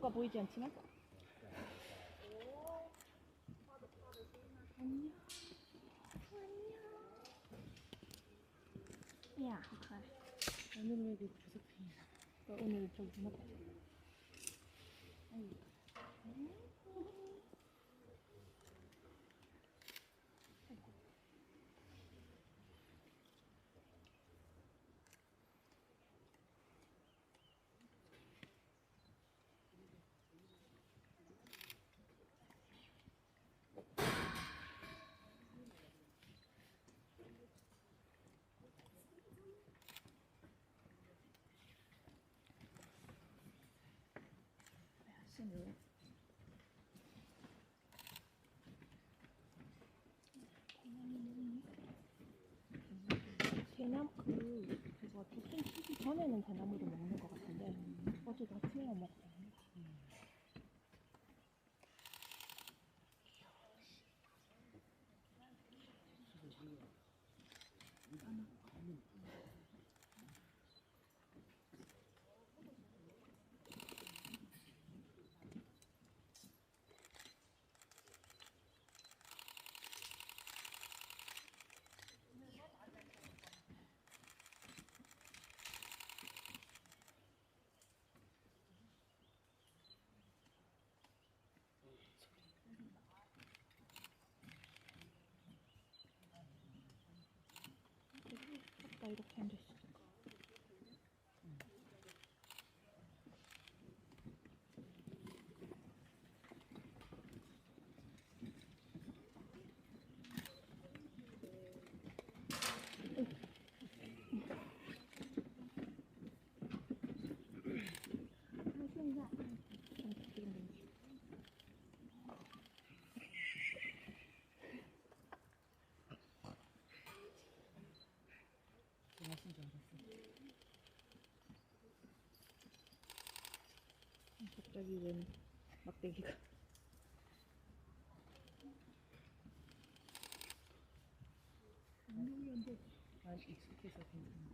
푸가 보이지 않지만. 안녕. 안녕. 야, 오늘 왜 이렇게 부석핑이야? 오늘 좀 무섭다. 네. 대나무 그거 두통 치기 전에는 대나무를 먹는 것 같은데 어제 아침에 먹었다. 나 이렇게 앉아있어. 하신 줄 알았어. 갑자기 웬 막대기가. 난 익숙해서 괜찮아.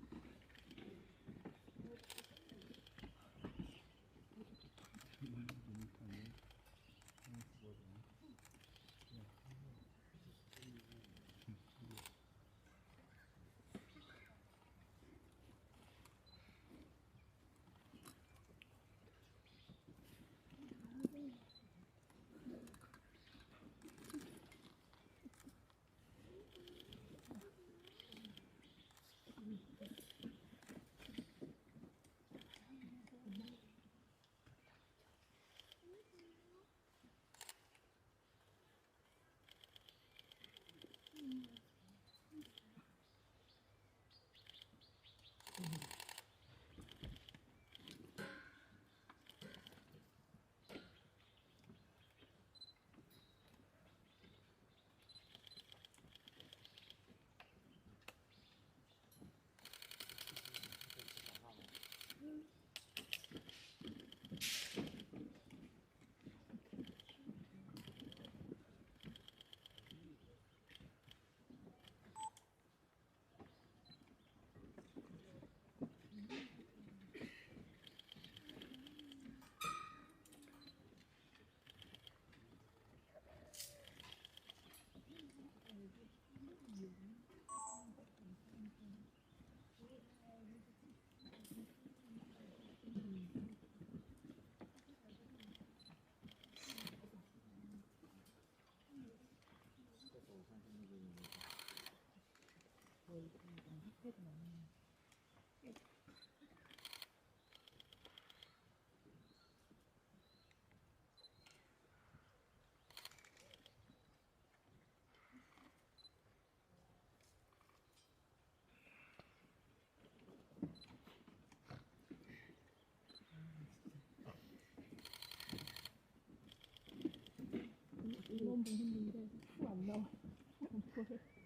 이런 부분인데 푸 안 나와.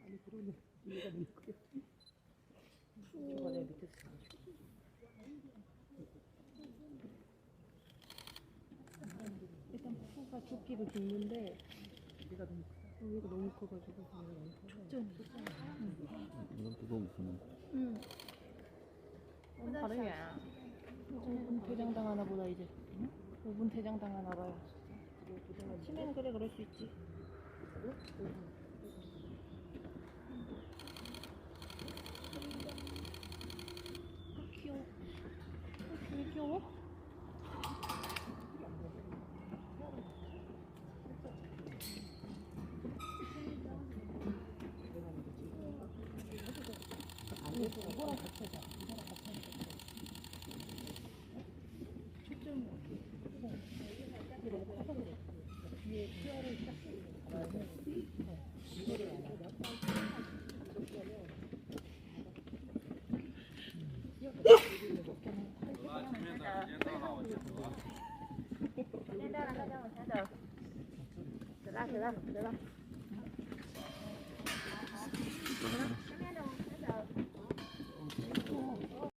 아니 그러네. 얘가 늘 거야. 저거 내가 밑에서 잡아줄게. 일단 푸가 조끼를 긁는데 얘가 너무 크다. 여기가 너무 커가지고 촉전. 이건 또 너무 무서워. 응. 다르게. 대장 당하나 보다 이제. 5분 대장 당하나 봐요. 치매는 그래 그럴 수 있지. 귀여워. 왜 귀여워? 이거랑 같이 하자. 이거랑 같이 하자. 초점이 이게 너무 커서 그래. 뒤에 뼈를 딱 잡아야 돼. 이거를 안 하자. 들어가.